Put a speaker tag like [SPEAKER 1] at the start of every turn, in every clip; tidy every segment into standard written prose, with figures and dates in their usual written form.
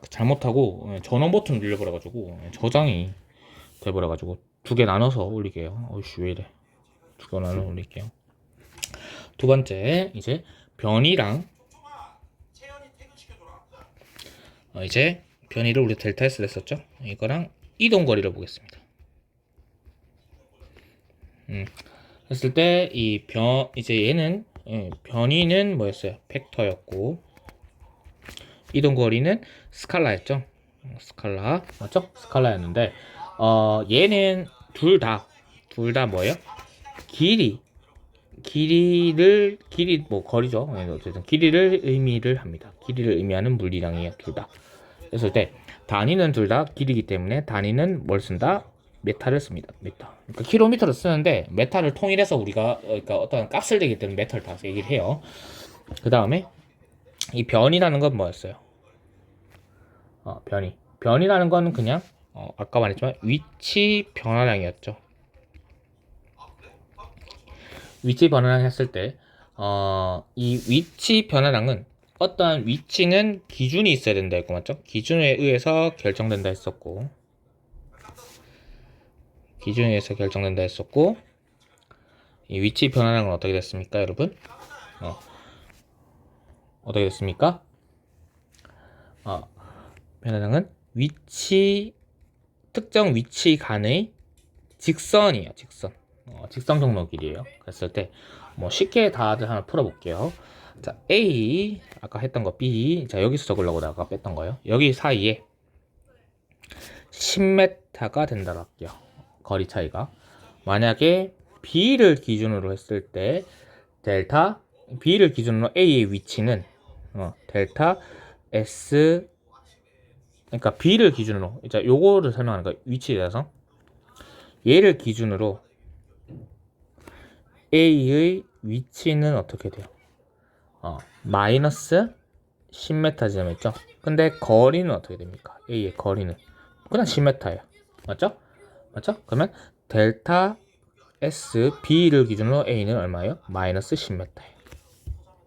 [SPEAKER 1] 잘못하고 전원 버튼 눌려버려가지고 저장이 돼버려가지고 두 개 나눠서 올릴게요. 어이씨 왜 이래. 두 개 나눠 올릴게요. 두 번째 이제 변이랑 이제 변이를 우리 델타 S를 했었죠. 이거랑 이동거리를 보겠습니다. 했을 때 이 이제 얘는 변이는 뭐였어요? 벡터였고 이동거리는 스칼라였죠. 스칼라 맞죠? 스칼라였는데 얘는 둘 다 뭐예요? 길이 뭐 거리죠. 어쨌든 길이를 의미를 합니다. 길이를 의미하는 물리량이에요. 둘 다. 그랬을 때 단위는 둘 다 길이기 때문에 단위는 뭘 쓴다? 메타를 씁니다. 메타. 그러니까 킬로미터를 쓰는데 메타를 통일해서 우리가 그러니까 어떤 값을 내기 때문에 메타를 다 얘기를 해요. 그 다음에 이 변이라는 건 뭐였어요? 변이라는 건 그냥 아까 말했지만 위치 변화량이었죠. 위치 변화량 했을 때 이 위치 변화량은 어떠한 위치는 기준이 있어야 된다 했고 맞죠? 기준에 의해서 결정된다 했었고 기준에 의해서 결정된다 했었고 이 위치 변화량은 어떻게 됐습니까 여러분? 어떻게 됐습니까? 변화량은 특정 위치 간의 직선이에요. 직선 경로 길이에요. 그랬을 때 뭐 쉽게 다들 하나 풀어볼게요. 자, A 아까 했던 거 B 자 여기서 적으려고 내가 뺐던 거예요. 여기 사이에 10m가 된다고 할게요. 거리 차이가 만약에 B를 기준으로 했을 때 델타 B를 기준으로 A의 위치는 델타 S 그러니까 B를 기준으로 이제 요거를 설명하는 거예요. 위치에 대해서 얘를 기준으로 A의 위치는 어떻게 돼요? 마이너스 10m 지점이죠. 근데 거리는 어떻게 됩니까? A의 거리는 그냥 10m예요. 맞죠? 그러면 델타 S B를 기준으로 A는 얼마예요? 마이너스 10m예요.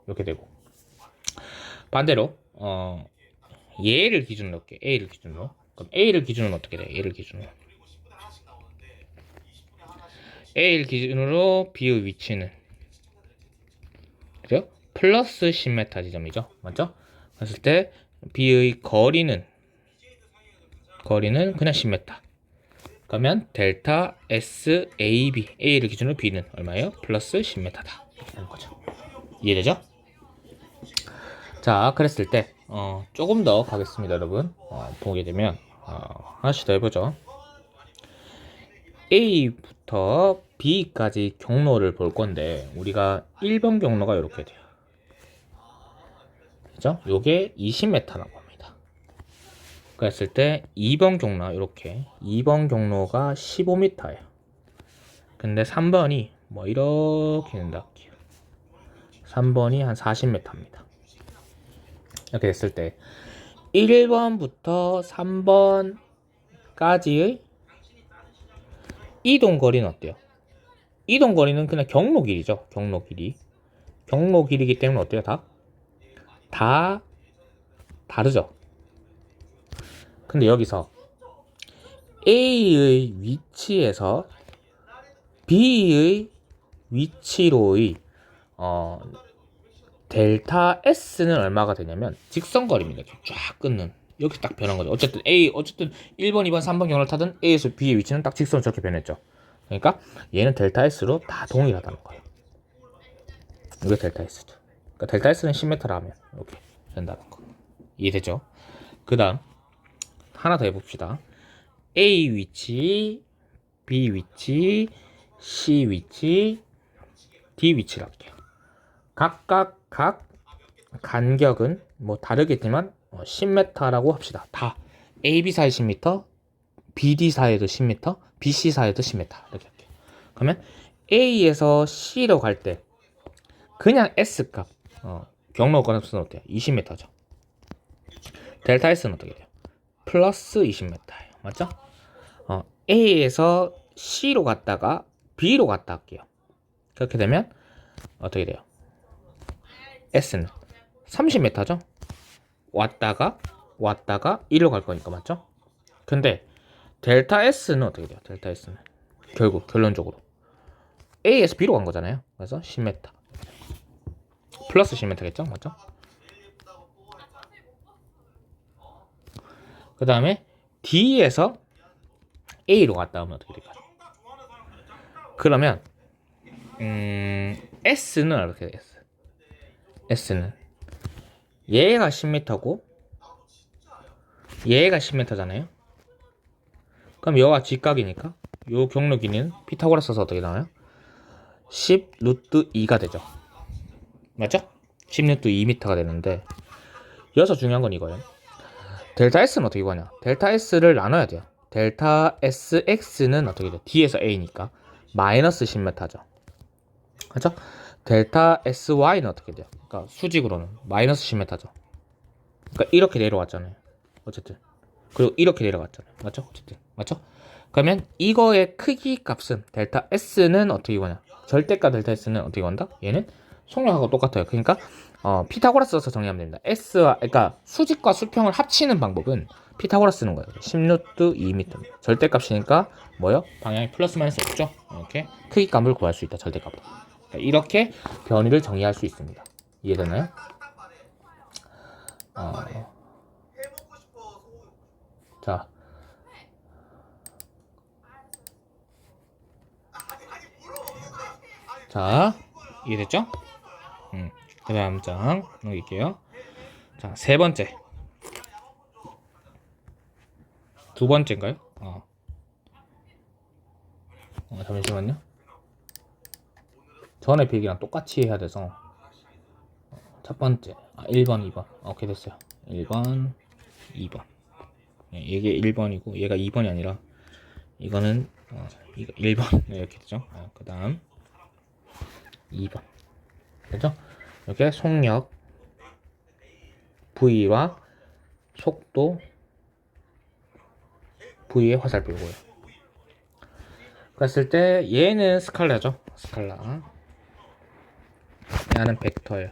[SPEAKER 1] 이렇게 되고 반대로 얘를 기준으로 할게요. A를 기준으로. 그럼 A를 기준으로 어떻게 돼요? A를 기준으로 B의 위치는 그래요? 플러스 10m 지점이죠. 맞죠? 그랬을 때 B의 거리는 그냥 10m. 그러면 델타 S A B A를 기준으로 B는 얼마예요? 플러스 10m다. 이렇게 되는 거죠. 이해되죠? 자, 그랬을 때 조금 더 가겠습니다, 여러분. 보게 되면 하나씩 더 해보죠. A부터 B까지 경로를 볼 건데 우리가 1번 경로가 이렇게 돼요. 그죠? 요게 20m라고 합니다. 그랬을 때 2번 경로 이렇게 2번 경로가 15m예요. 근데 3번이 뭐 이렇게 된다 할게요. 3번이 한 40m입니다. 이렇게 됐을 때 1번부터 3번까지의 이동 거리는 어때요? 이동 거리는 그냥 경로 길이죠. 경로 길이기 때문에 어때요? 다 다르죠. 근데 여기서 A의 위치에서 B의 위치로의 델타 S는 얼마가 되냐면 직선거리입니다. 쫙 끊는 여기 딱 변한 거죠. 어쨌든 1번, 2번, 3번 경로를 타든 A에서 B의 위치는 딱 직선으로 저렇게 변했죠. 그러니까 얘는 델타 S로 다 동일하다는 거예요. 이게 델타 S죠. 그러니까 델타 S는 10m라면 이렇게 된다는 거. 이해되죠? 그 다음 하나 더 해봅시다. A 위치, B 위치, C 위치, D 위치를 할게요. 각 간격은 뭐 다르겠지만 10m라고 합시다. 다 AB 사이 10m, BD 사이도 10m, BC 사이도 10m 이렇게 할게요. 그러면 A에서 C로 갈 때 그냥 S 값 경로 값은 어때요? 20m죠. 델타 S는 어떻게 돼요? 플러스 20m예요. 맞죠? A에서 C로 갔다가 B로 갔다 할게요. 그렇게 되면 어떻게 돼요? S는 30m죠? 왔다가 왔다가 E로 갈 거니까 맞죠? 근데 델타 S는 어떻게 돼요? 델타 S는 결국 결론적으로 A에서 B로 간 거잖아요. 그래서 10m 플러스 10m겠죠? 맞죠? 그 다음에 D에서 A로 갔다 오면 어떻게 될까요? 그러면 S는 이렇게 돼요. S는 얘가 10m고 얘가 10m잖아요. 그럼 여가 직각이니까 요 경로 길이는 피타고라스 써서 어떻게 나와요? 10 루트 2가 되죠. 맞죠? 10 루트 2m가 되는데 여기서 중요한 건 이거예요. 델타 S는 어떻게 구하냐? 델타 S를 나눠야 돼요. 델타 SX는 어떻게 돼요? D에서 A니까 마이너스 10m죠. 그렇죠? 델타 SY는 어떻게 돼요? 그러니까 수직으로는 마이너스 10m죠. 그러니까 이렇게 내려왔잖아요. 어쨌든. 그리고 이렇게 내려갔잖아요. 맞죠? 어쨌든. 맞죠? 그러면 이거의 크기 값은 델타 S는 어떻게 구하냐? 절대값 델타 S는 어떻게 구한다? 얘는 속력하고 똑같아요. 그러니까 피타고라스 써서 정리하면 됩니다. S와 그러니까 수직과 수평을 합치는 방법은 피타고라스 쓰는 거예요. 10루트 2m. 절대값이니까 뭐요? 방향이 플러스 마이너스 없죠? 이렇게 크기 값을 구할 수 있다. 절대값으로. 그러니까 이렇게 변위를 정의할 수 있습니다. 이해되나요? 자. 자, 이해됐죠? 그 다음 장 넘길게요. 자, 세 번째. 두 번째인가요? 잠시만요. 전에 필기랑 똑같이 해야 돼서. 첫 번째. 1번, 2번. 오케이, 됐어요. 1번, 2번. 이게 1번이고, 얘가 2번이 아니라, 이거는, 이거 1번. 네, 이렇게 되죠. 그 다음, 2번. 됐죠? 이렇게 속력, V와 속도, V의 화살표고요. 그랬을 때 얘는 스칼라죠. 스칼라. 얘는 벡터예요.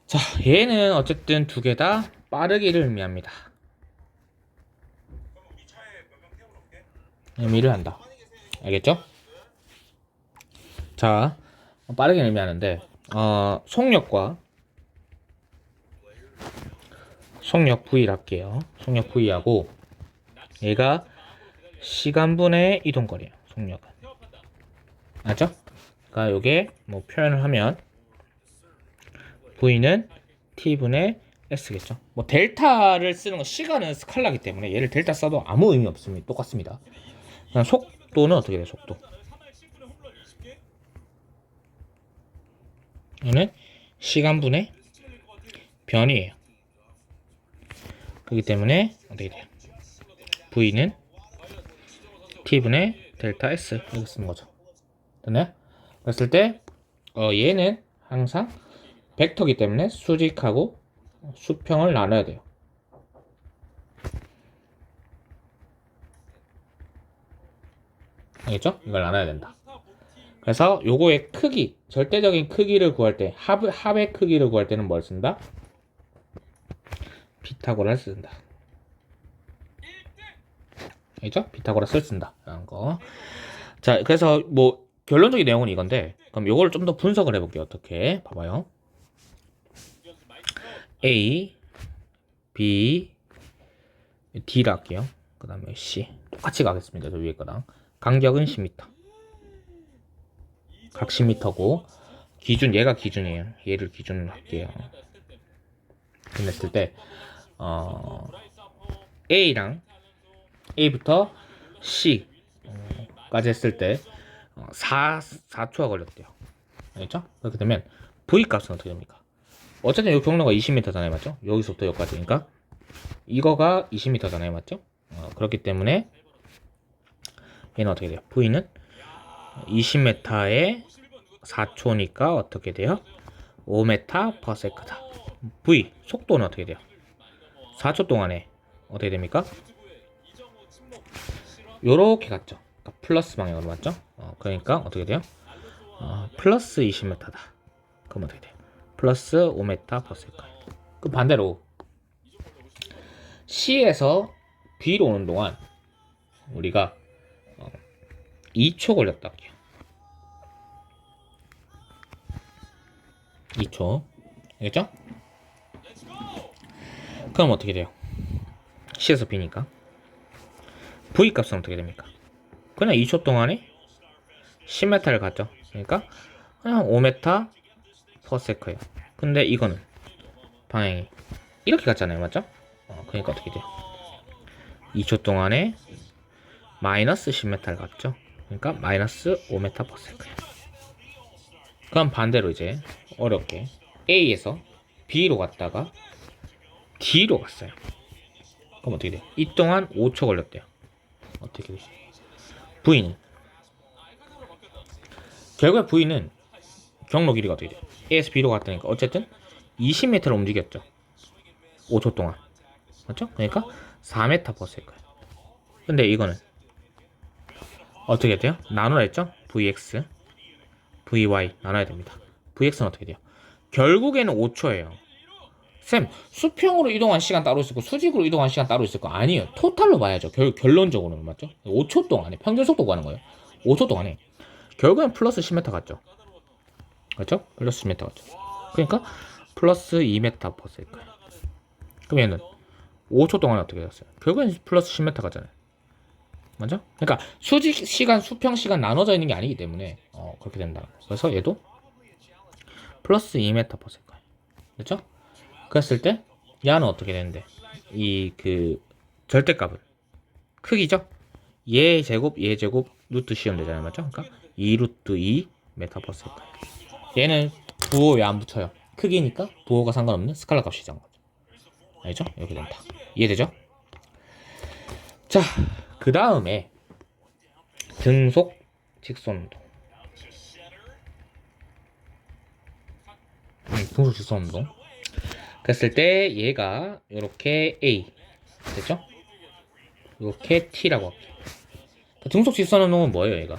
[SPEAKER 1] 자, 얘는 어쨌든 두 개 다 빠르기를 의미합니다. 의미를 한다. 알겠죠? 자, 빠르게 의미하는데 속력 V를 할게요. 속력 V하고 얘가 시간분의 이동거리예요. 속력은. 맞죠? 그러니까 요게 뭐 표현을 하면 V는 T분의 S겠죠. 뭐 델타를 쓰는 건 시간은 스칼라기 때문에 얘를 델타 써도 아무 의미 없습니다. 똑같습니다. 그냥 속도는 어떻게 돼요? 속도. 얘는 시간분의 변이에요. 그렇기 때문에 어떻게 돼요? V는 T분의 델타 S 이렇게 쓰는 거죠. 됐나요? 그랬을 때 얘는 항상 벡터기 때문에 수직하고 수평을 나눠야 돼요. 알겠죠? 이걸 나눠야 된다. 그래서 요거의 크기, 절대적인 크기를 구할 때, 합의 크기를 구할 때는 뭘 쓴다? 피타고라스를 쓴다. 알겠죠? 피타고라스를 쓴다. 라는 거. 자, 그래서 뭐 결론적인 내용은 이건데, 그럼 요거를 좀 더 분석을 해볼게요. 어떻게? 봐봐요. A, B, D를 할게요. 그 다음에 C. 똑같이 가겠습니다. 저 위에 거랑. 간격은 10m. 각 10m고, 얘가 기준이에요. 얘를 기준으로 할게요. 그랬을 때, A부터 C까지 했을 때, 4초가 걸렸대요. 알겠죠? 그렇게 되면, V 값은 어떻게 됩니까? 어쨌든 이 경로가 20m잖아요. 맞죠? 여기서부터 여기까지니까. 이거가 20m잖아요. 맞죠? 그렇기 때문에, 얘는 어떻게 돼요? V는 20m에 4초니까 어떻게 돼요? 5m/s다. V 속도는 어떻게 돼요? 4초 동안에 어떻게 됩니까? 요렇게 갔죠. 그러니까 플러스 방향으로 맞죠? 그러니까 어떻게 돼요? 플러스 20m다. 그럼 어떻게 돼요? 플러스 5m/s. 그럼 반대로 C에서 B로 오는 동안 우리가 2초 걸렸다 할게요. 2초. 알겠죠? 그럼 어떻게 돼요? C에서 B니까 V 값은 어떻게 됩니까? 그냥 2초 동안에 10m를 갔죠. 그러니까 그냥 5m per sec예요. 근데 이거는 방향이 이렇게 갔잖아요. 맞죠? 그러니까 어떻게 돼요? 2초 동안에 마이너스 10m를 갔죠. 그러니까 마이너스 5m per sec예요. 그럼 반대로 이제 어렵게 A에서 B로 갔다가 D로 갔어요. 그럼 어떻게 돼요? 이 동안 5초 걸렸대요. 어떻게 되죠? V는 결국에 V는 경로 길이가 어떻게 돼요? A에서 B로 갔다니까 어쨌든 20m를 움직였죠. 5초 동안. 맞죠? 그러니까 4m per sec예요. 근데 이거는 어떻게 돼요? 나누라 했죠? Vx, Vy 나눠야 됩니다. Vx는 어떻게 돼요? 결국에는 5초예요. 쌤, 수평으로 이동한 시간 따로 있을 거, 수직으로 이동한 시간 따로 있을 거 아니에요. 토탈로 봐야죠. 결론적으로는 맞죠? 5초 동안에 평균 속도 구하는 거예요. 5초 동안에 결국엔 플러스 10m 같죠? 그렇죠? 플러스 10m 같죠? 그러니까 플러스 2m per sec예요. 그럼 얘는 5초 동안에 어떻게 됐어요? 결국엔 플러스 10m 가잖아요. 맞죠? 그러니까 수직 시간, 수평 시간 나눠져 있는 게 아니기 때문에 그렇게 된다. 그래서 얘도 플러스 2m per sec예요. 그렇죠? 그랬을 때 얘는 어떻게 되는데 이 그 절대값은 크기죠? 얘 제곱 루트 씌우면 되잖아요. 맞죠? 그러니까 2 루트 2 메타 per sec예요. 얘는 부호 왜 안 붙여요? 크기니까 부호가 상관없는 스칼라 값이잖아. 알죠? 이렇게 된다. 이해되죠? 자, 그 다음에 등속 직선운동. 등속 직선운동. 그랬을 때 얘가 이렇게 A 됐죠? 이렇게 T라고 할게요. 등속 직선운동은 뭐예요? 얘가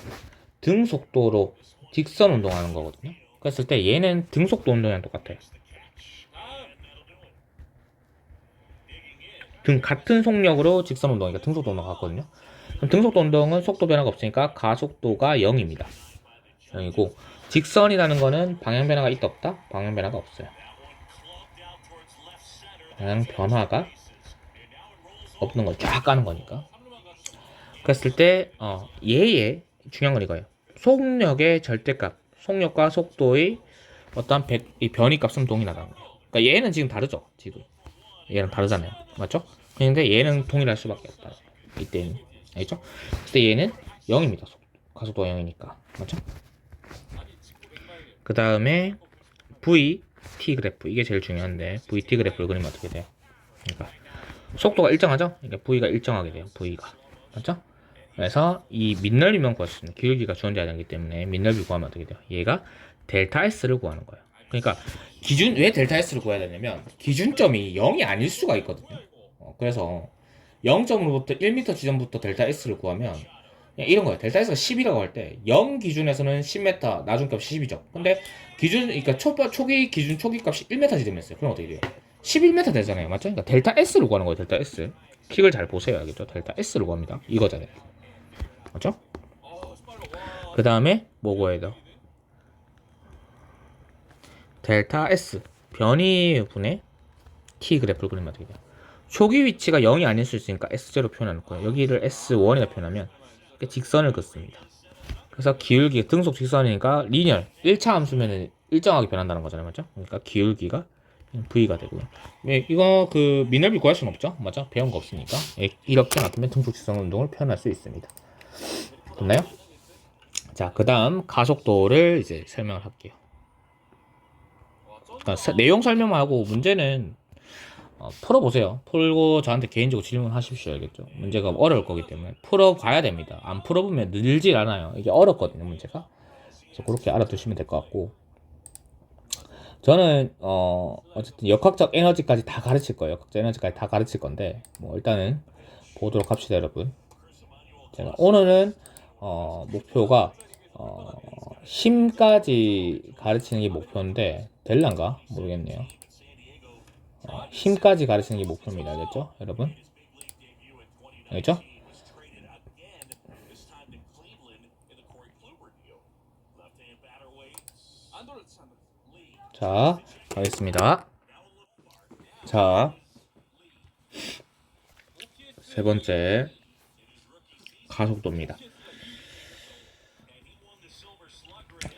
[SPEAKER 1] 등속도로 직선운동하는 거거든요. 그랬을 때 얘는 등속도 운동이랑 똑같아요. 같은 속력으로 직선운동이니까 등속도 운동 같거든요. 그럼 등속도 운동은 속도 변화가 없으니까 가속도가 0입니다. 0이고 직선이라는 거는 방향 변화가 있다 없다? 방향 변화가 없어요. 방향 변화가 없는 걸 쫙 까는 거니까. 그랬을 때 얘의 중요한 건 이거예요. 속력의 절대값, 속력과 속도의 어떠한 이 변이값은 동일하다는 거예요. 그러니까 얘는 지금 다르죠. 지금 얘랑 다르잖아요. 맞죠? 그런데 얘는 동일할 수밖에 없다. 이때는 알겠죠? 그때 얘는 0입니다. 가속도가 0이니까 맞죠? 그 다음에 VT 그래프 이게 제일 중요한데 VT 그래프를 그리면 어떻게 돼요? 그러니까 속도가 일정하죠? 그러니까 V가 일정하게 돼요. V가 맞죠? 그래서 이 밑넓이만 구할 수 있는 기울기가 주어져야 되기 때문에 밑넓이 구하면 어떻게 돼요? 얘가 델타 S를 구하는 거예요. 그러니까 왜 델타 S를 구해야 되냐면 기준점이 0이 아닐 수가 있거든요. 그래서 0점으로부터 1m 지점부터 델타 S를 구하면 그냥 이런 거예요. 델타 S가 10이라고 할 때 0 기준에서는 10m 나중값이 10이죠. 근데 그러니까 초기 기준 초기 값이 1m 지점이었어요. 그럼 어떻게 돼요? 11m 되잖아요. 맞죠? 그러니까 델타 S를 구하는 거예요. 델타 S. 픽을 잘 보세요. 알겠죠? 델타 S를 구합니다. 이거잖아요. 맞죠? 그 다음에 뭐 구해야 돼요? 델타 S 변이분의 T 그래프를 그리면 어떻게 돼요? 초기 위치가 0이 아닐 수 있으니까 S0 표현할 거예요. 여기를 S1이라 표현하면 직선을 긋습니다. 그래서 기울기 등속 직선이니까 리니얼 1차 함수면 일정하게 변한다는 거잖아요. 맞죠? 그러니까 기울기가 V가 되고요. 이거 그 미넓이 구할 수는 없죠. 맞죠? 배운 거 없으니까 이렇게 놔두면 등속 직선 운동을 표현할 수 있습니다. 됐나요? 자, 그 다음 가속도를 이제 설명을 할게요. 그러니까 내용 설명만 하고 문제는 풀어보세요. 풀고 저한테 개인적으로 질문하십시오. 알겠죠? 문제가 어려울 거기 때문에 풀어봐야 됩니다. 안 풀어보면 늘질 않아요. 이게 어렵거든요, 문제가. 그래서 그렇게 알아두시면 될 것 같고, 저는 어쨌든 역학적 에너지까지 다 가르칠 거예요. 역학적 에너지까지 다 가르칠 건데 뭐 일단은 보도록 합시다, 여러분. 제가 오늘은 목표가 힘까지 가르치는 게 목표인데 될란가 모르겠네요. 힘까지 가르치는 게 목표입니다. 알겠죠? 여러분? 알겠죠? 자, 가겠습니다. 자, 세 번째 가속도입니다.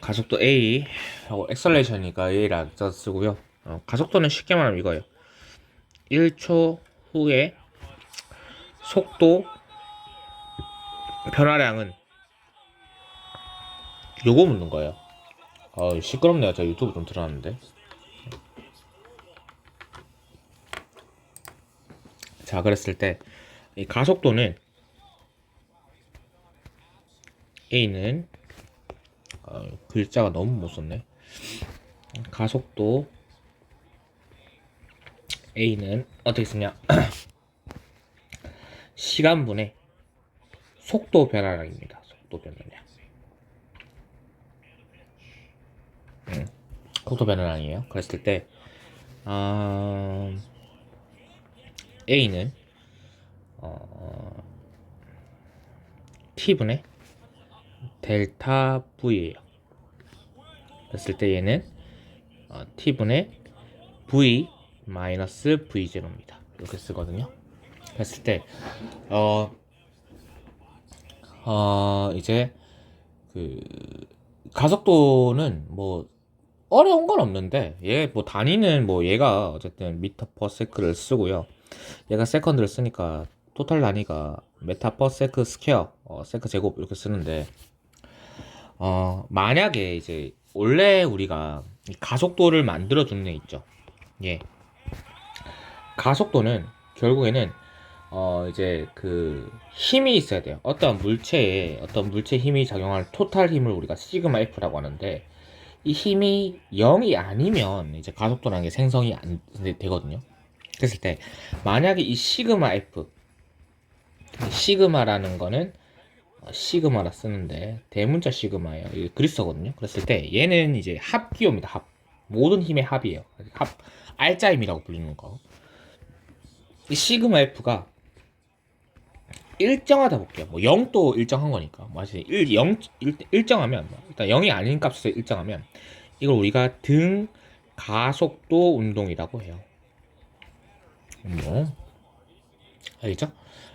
[SPEAKER 1] 가속도 A 하고 엑셀레이션이니까 A라 쓰고요. 가속도는 쉽게 말하면 이거예요. 1초 후에 속도 변화량은 요거 묻는 거예요. 시끄럽네요. 제가 유튜브 좀 들어놨는데. 자, 그랬을 때 이 가속도는 A는 글자가 너무 못 썼네. 가속도 A는 어떻게 쓰냐? 시간분의 속도 변화량입니다. 속도 변화량. 속도 변화량이에요. 그랬을 때 A는 T분의 델타 V예요. 그랬을 때 얘는 T분의 V 마이너스 V0입니다. 이렇게 쓰거든요. 그랬을 때 이제 그 가속도는 뭐 어려운 건 없는데 얘 뭐 단위는 뭐 얘가 어쨌든 미터 퍼 세크를 쓰고요. 얘가 세컨드를 쓰니까 토탈 단위가 메타 퍼 세크 스퀘어 세크 제곱 이렇게 쓰는데 만약에 이제 원래 우리가 가속도를 만들어 주는 애 있죠. 예. 가속도는 결국에는 이제 그 힘이 있어야 돼요. 어떤 물체에 힘이 작용할 토탈 힘을 우리가 시그마 F라고 하는데 이 힘이 0이 아니면 이제 가속도라는 게 생성이 안 되거든요. 그랬을 때 만약에 이 시그마 F 시그마라는 거는 시그마라 쓰는데 대문자 시그마예요. 이게 그리스어거든요. 그랬을 때 얘는 이제 합기호입니다. 합. 모든 힘의 합이에요. 합 알짜 힘이라고 불리는 거. 이 시그마 F가 일정하다 볼게요. 뭐 0도 일정한 거니까. 뭐 사실 0 일정하면 일단 0이 아닌 값에서 일정하면 이걸 우리가 등 가속도 운동이라고 해요. 운동. 알겠죠?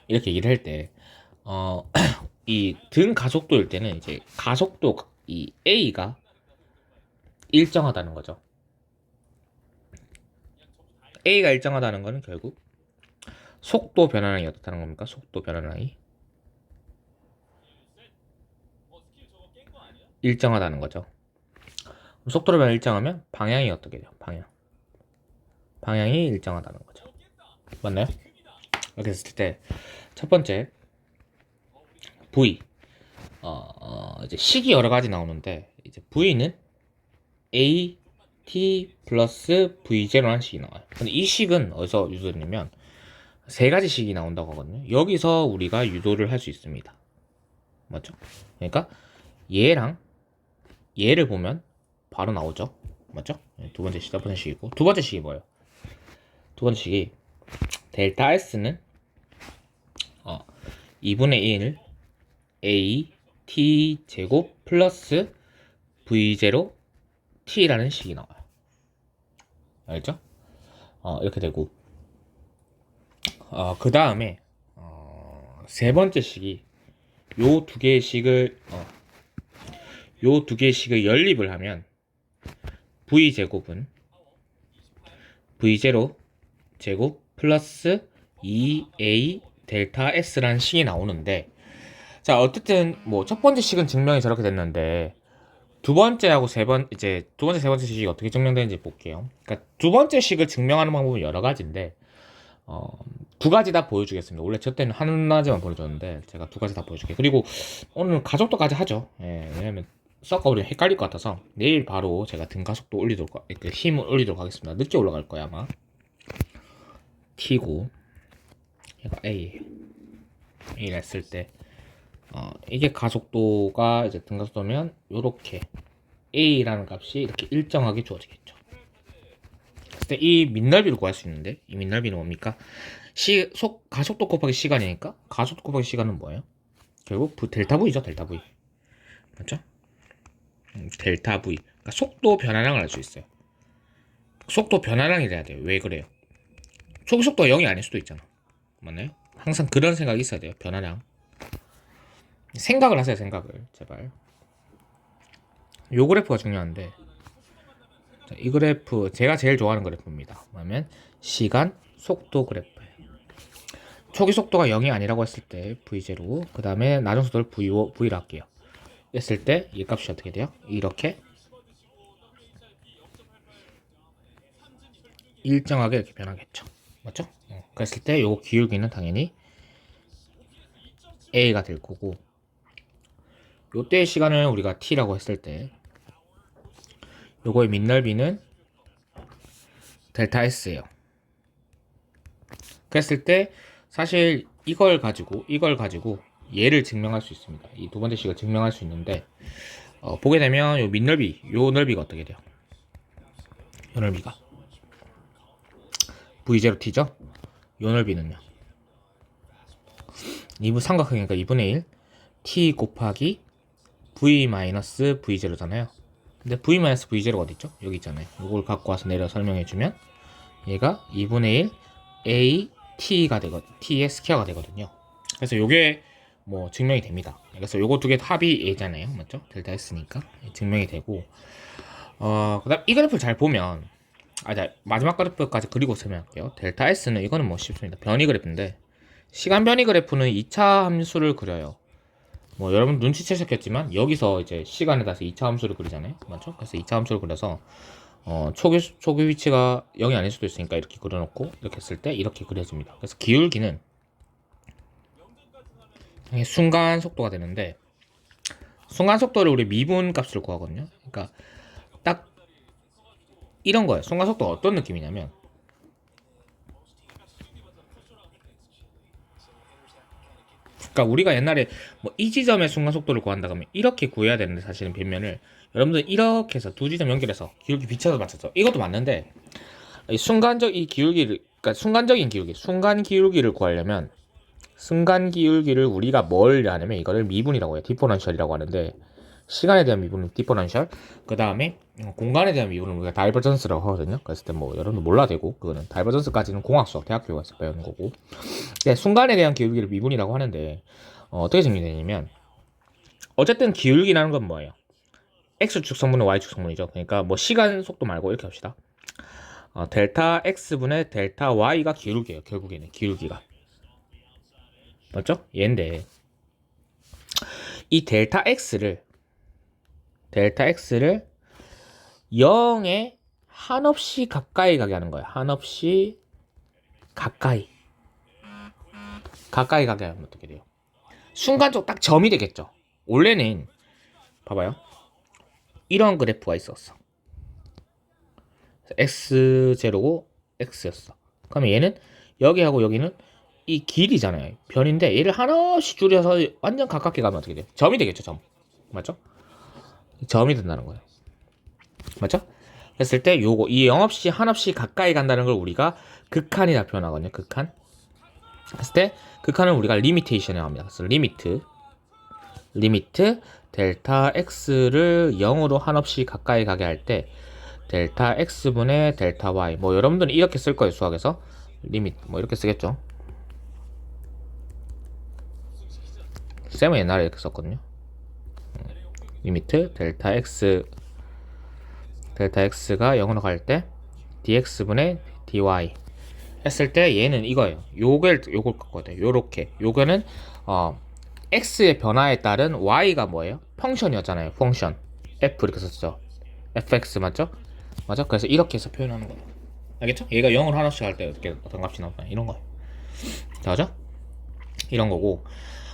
[SPEAKER 1] 이렇게 얘기를 할 때 이 등 가속도일 때는 이제 가속도 이 A가 일정하다는 거죠. A가 일정하다는 거는 결국 속도 변화량이 어떻다는 겁니까? 속도 변화량이 일정하다는 거죠. 속도로 변화 일정하면 방향이 어떻게 돼요? 방향이 일정하다는 거죠. 맞나요? 이렇게 했을 때 첫 번째 V 이제 식이 여러 가지 나오는데 이제 V는 A T 플러스 V0라는 식이 나와요. 근데 이 식은 어디서 유도되냐면 세 가지 식이 나온다고 하거든요. 여기서 우리가 유도를 할 수 있습니다. 맞죠? 그러니까 얘랑 얘를 보면 바로 나오죠. 맞죠? 두 번째 식, 첫 번째 식이고 두 번째 식이 뭐예요? 두 번째 식이 델타 S는 2분의 1 A T 제곱 플러스 V0 T라는 식이 나와요. 알죠? 이렇게 되고 그 다음에 세 번째 식이 요 두 개의 식을 연립을 하면 V제곱은 V0 제곱 플러스 2A 델타 S라는 식이 나오는데 자 어쨌든 뭐 첫 번째 식은 증명이 저렇게 됐는데 두 번째하고 세 번째 식이 어떻게 증명되는지 볼게요. 그러니까 두 번째 식을 증명하는 방법은 여러 가지인데 두 가지 다 보여주겠습니다. 원래 저 때는 하나지만 보여줬는데 제가 두 가지 다 보여줄게요. 그리고 오늘 가속도까지 하죠. 예, 왜냐면 썩가 우리 헷갈릴 것 같아서 내일 바로 제가 등 가속도 올리도록 힘을 올리도록 하겠습니다. 늦게 올라갈 거야 아마. T고 얘가 A예요. A를 했을 때 이게 가속도가 이제 등 가속도면 요렇게 A라는 값이 이렇게 일정하게 주어지겠죠. 그때 이 민넓이를 구할 수 있는데 이 민넓이는 뭡니까? 가속도 곱하기 시간이니까 가속도 곱하기 시간은 뭐예요? 결국 델타 V죠. 델타 V. 맞죠? 델타 V. 그러니까 속도 변화량을 알 수 있어요. 속도 변화량이래야 돼요. 왜 그래요? 초기 속도가 0이 아닐 수도 있잖아. 맞나요? 항상 그런 생각이 있어야 돼요. 변화량. 생각을 하세요. 생각을. 제발. 요 그래프가 중요한데 자, 이 그래프 제가 제일 좋아하는 그래프입니다. 뭐냐면 시간 속도 그래프예요. 초기 속도가 0이 아니라고 했을 때 V0, 그 다음에 나중 속도를 V로 할게요. 했을 때 이 값이 어떻게 돼요? 이렇게 일정하게 이렇게 변하겠죠. 맞죠? 그랬을 때 요거 기울기는 당연히 A가 될 거고 요때의 시간을 우리가 T라고 했을 때 요거의 민넓이는 델타 S예요. 그랬을 때 사실 이걸 가지고 얘를 증명할 수 있습니다. 이 두 번째 식을 증명할 수 있는데 보게 되면 요 민넓이 요 넓이가 어떻게 돼요? 요 넓이가 V0T죠? 요 넓이는요 2분 삼각형이니까 2분의 1 T 곱하기 V-V0잖아요. 근데 V-V0가 어딨죠? 여기 있잖아요. 이걸 갖고 와서 내려 설명해주면 얘가 2분의 1 A T가 되거든. T의 스퀘어가 되거든요. 그래서 요게 뭐 증명이 됩니다. 그래서 요거 두 개 합이 A잖아요. 맞죠? 델타 S니까 증명이 되고 그다음 이 그래프를 잘 보면 자, 마지막 그래프까지 그리고 설명할게요. 델타 S는 이거는 뭐 쉽습니다. 변이 그래프인데 시간 변이 그래프는 2차 함수를 그려요. 뭐 여러분 눈치채셨겠지만 여기서 이제 시간에 따라서 2차 함수를 그리잖아요. 맞죠? 그래서 2차 함수를 그려서 초기 위치가 0이 아닐 수도 있으니까 이렇게 그려놓고 이렇게 했을 때 이렇게 그려집니다. 그래서 기울기는 순간 속도가 되는데 순간 속도를 우리 미분 값을 구하거든요. 그러니까 딱 이런 거예요. 순간 속도가 어떤 느낌이냐면 그러니까 우리가 옛날에 뭐 이 지점의 순간 속도를 구한다 그러면 이렇게 구해야 되는데 사실은 변면을 여러분들 이렇게 해서 두 지점 연결해서 기울기 비춰서 맞췄죠. 이것도 맞는데 이 기울기를 그러니까 순간적인 기울기, 순간 기울기를 구하려면 순간 기울기를 우리가 뭘 하냐면 이거를 미분이라고 해요. 디퍼런셜이라고 하는데 시간에 대한 미분은 디퍼런셜, 그 다음에 공간에 대한 미분은 우리가 다이버전스라고 하거든요. 그랬을 때 뭐 여러분들 몰라 되고 그거는 다이버전스까지는 공학수학 대학교 가서 배우는 거고 네, 순간에 대한 기울기를 미분이라고 하는데 어떻게 정리되냐면 어쨌든 기울기라는 건 뭐예요? x축 성분은 y축 성분이죠. 그러니까 뭐 시간 속도 말고 이렇게 합시다. 델타 x분의 델타 y가 기울기예요. 결국에는 기울기가 맞죠? 얘인데 이 델타 x를 0에 한없이 가까이 가게 하는 거예요. 한없이 가까이 가게 하면 어떻게 돼요? 순간적으로 딱 점이 되겠죠. 원래는 봐봐요. 이런 그래프가 있었어. x0고 x였어. 그러면 얘는 여기하고 여기는 이 길이잖아요. 변인데 얘를 하나씩 줄여서 완전 가깝게 가면 어떻게 돼요? 점이 되겠죠. 점. 맞죠? 점이 된다는 거예요. 맞죠? 했을 때 요거 이 영없이 한없이 가까이 간다는 걸 우리가 극한이라 표현하거든요. 극한. 했을 때 극한은 우리가 리미테이션이라고 합니다. 그래서 리미트 델타 x를 0으로 한없이 가까이 가게 할 때 델타 x분의 델타 y 뭐 여러분들은 이렇게 쓸 거예요. 수학에서 리미트 뭐 이렇게 쓰겠죠. 쌤은 옛날에 이렇게 썼거든요. 리미트 델타 x가 0으로 갈 때 dx분의 dy 했을 때 얘는 이거예요. 요걸 갖고 돼요. 요거는 x의 변화에 따른 y가 뭐예요? 펑션이었잖아요. 펑션 f 이렇게 썼죠. fx 맞죠? 맞아? 그래서 이렇게 해서 표현하는 거예요. 알겠죠? 얘가 0으로 하나씩 할 때 어떤 값이 나오나 이런 거예요. 맞아? 이런 거고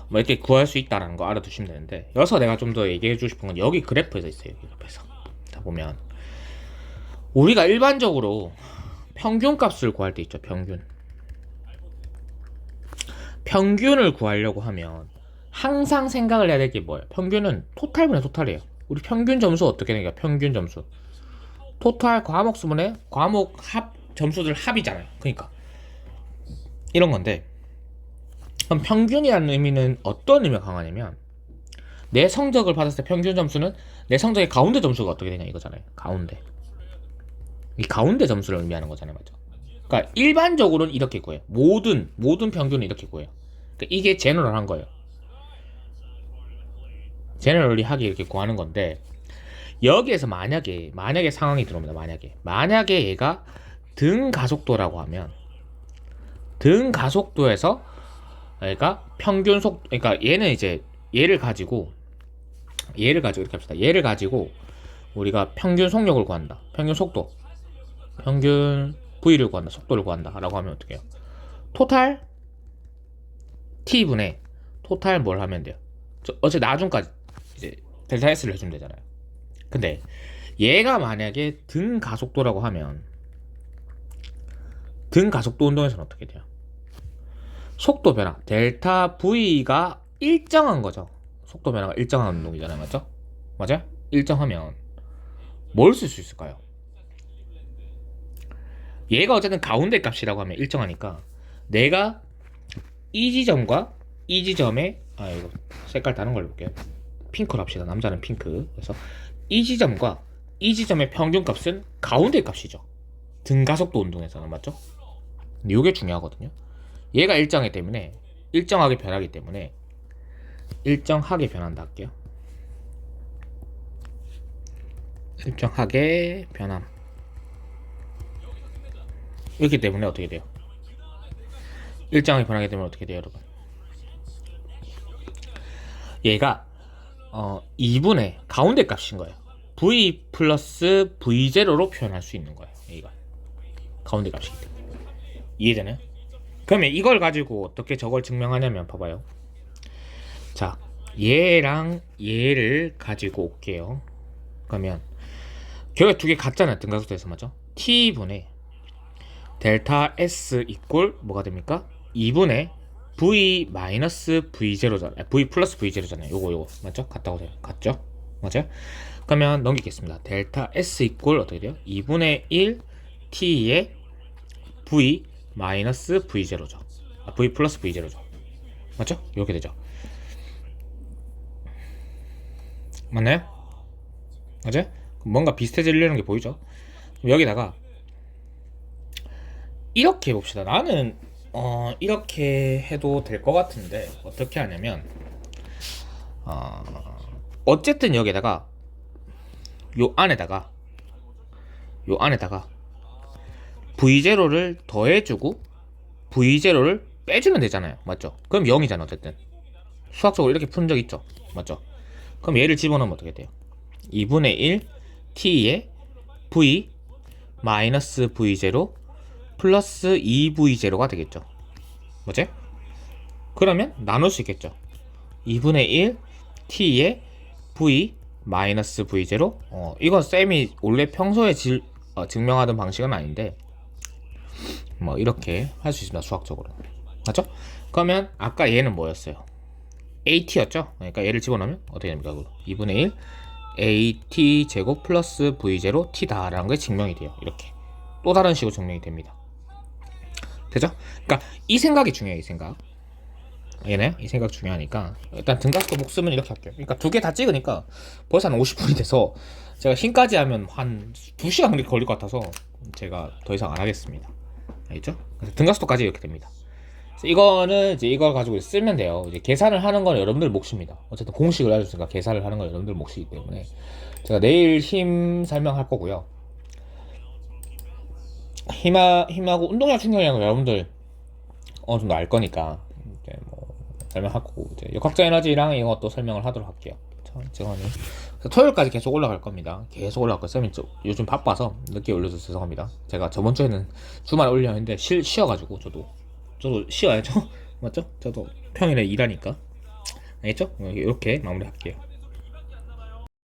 [SPEAKER 1] 뭐 이렇게 구할 수 있다라는 거 알아두시면 되는데 여기서 내가 좀 더 얘기해 주고 싶은 건 여기 그래프에서 있어요. 여기 그래프에서 자 보면 우리가 일반적으로 평균 값을 구할 때 있죠. 평균을 구하려고 하면 항상 생각을 해야 될 게 뭐예요? 평균은 토탈분의 토탈이에요. 우리 평균 점수 어떻게 되니까 평균 점수 토탈 과목 수분의 과목 합 점수들 합이잖아요. 그러니까 이런 건데, 그럼 평균이라는 의미는 어떤 의미가 강하냐면, 내 성적을 받았을 때 평균 점수는 내 성적의 가운데 점수가 어떻게 되냐 이거잖아요. 가운데. 이 가운데 점수를 의미하는 거잖아요. 맞죠? 그러니까 일반적으로는 이렇게 구해요. 모든 평균은 이렇게 구해요. 그러니까 이게 제너럴한 거예요. 제너럴리하게 이렇게 구하는 건데, 여기에서 만약에 상황이 들어옵니다. 만약에 얘가 등 가속도라고 하면, 등 가속도에서 얘가 평균 속, 그러니까 얘는 이제 얘를 가지고 이렇게 합시다. 얘를 가지고 우리가 평균 속력을 구한다. 평균 속도, 평균 V를 구한다. 속도를 구한다 라고 하면 어떻게 해요? 토탈 T분의 토탈 뭘 하면 돼요? 어차피 나중까지 이제 델타 S를 해주면 되잖아요. 근데 얘가 만약에 등 가속도라고 하면, 등 가속도 운동에서는 어떻게 돼요? 속도 변화 델타 V가 일정한 거죠. 속도 변화가 일정한 운동이잖아요. 맞죠? 맞아요? 일정하면 뭘 쓸 수 있을까요? 얘가 어쨌든 가운데 값이라고 하면 일정하니까, 내가 이 지점과 이 지점에, 이거 색깔 다른 걸로 볼게요. 핑크로 합시다. 남자는 핑크. 그래서 이 지점과 이 지점의 평균 값은 가운데 값이죠. 등가속도 운동에서는. 맞죠? 근데 이게 중요하거든요. 얘가 일정하기 때문에, 일정하게 변하기 때문에 일정하게 변한다 할게요. 일정하게 변함. 이렇기 때문에 어떻게 돼요? 일정하게 변하기 때문에 어떻게 돼요, 여러분? 얘가 2분의 가운데 값인 거예요. V 플러스 V0로 표현할 수 있는 거예요. 얘가 가운데 값이기 때문에. 이해되나요? 그러면 이걸 가지고 어떻게 저걸 증명하냐면, 봐봐요. 자, 얘랑 얘를 가지고 올게요. 그러면 결국 두 개 같잖아요. 등가속도에서. 맞죠? T분의 델타 S 이꼴 뭐가 됩니까? 2분의 V 마이너스 V0잖아요. V 플러스 V0잖아요. 요거 맞죠? 같다고 돼요. 같죠? 맞아요? 그러면 넘기겠습니다. 델타 S 이꼴 어떻게 돼요? 2분의 1 T의 V 마이너스 V0죠. V 플러스 V0죠. 맞죠? 이렇게 되죠. 맞나요? 맞아요? 뭔가 비슷해지려는 게 보이죠? 여기다가 이렇게 해봅시다. 나는 이렇게 해도 될 것 같은데, 어떻게 하냐면, 어쨌든 여기다가 요 안에다가 V0를 더해주고 V0를 빼주면 되잖아요. 맞죠? 그럼 0이잖아. 어쨌든 수학적으로 이렇게 푼 적 있죠. 맞죠? 그럼 얘를 집어넣으면 어떻게 돼요? 2분의 1 T의 V 마이너스 V0 플러스 2V0가 되겠죠. 맞지? 그러면 나눌 수 있겠죠. 2분의 1 T의 V 마이너스 V0. 이건 쌤이 원래 평소에 증명하던 방식은 아닌데, 뭐 이렇게 할 수 있습니다. 수학적으로. 맞죠? 그러면 아까 얘는 뭐였어요? AT였죠? 그러니까 얘를 집어넣으면 어떻게 됩니까? 2분의 1 AT 제곱 플러스 V0 T다 라는 게 증명이 돼요. 이렇게 또 다른 식으로 증명이 됩니다. 되죠? 그러니까 이 생각이 중요해요. 이 생각. 얘네? 이 생각 중요하니까 일단 등가속도 목숨은 이렇게 할게요. 그러니까 두 개 다 찍으니까 벌써 한 50분이 돼서, 제가 힘까지 하면 한 2시간 그렇게 걸릴 것 같아서 제가 더 이상 안 하겠습니다. 알겠죠? 그래서 등가속도까지 이렇게 됩니다. 이거는 이제 이걸 가지고 쓰면 돼요. 이제 계산을 하는 건 여러분들 몫입니다. 어쨌든 공식을 알려줬으니까 계산을 하는 건 여러분들 몫이기 때문에 제가 내일 힘 설명할 거고요. 힘하고 운동량 충격량은 여러분들 어느 정도 알 거니까 이제 뭐 설명할 거고, 이제 역학적 에너지랑 이것도 설명을 하도록 할게요. 제가 토요일까지 계속 올라갈 겁니다. 계속 올라갈 거예요. 쌤이 요즘 바빠서 늦게 올려서 죄송합니다. 제가 저번 주에는 주말에 올렸는데 쉬어가지고 저도 쉬어야죠. 맞죠? 저도 평일에 일하니까. 알겠죠? 이렇게 마무리할게요.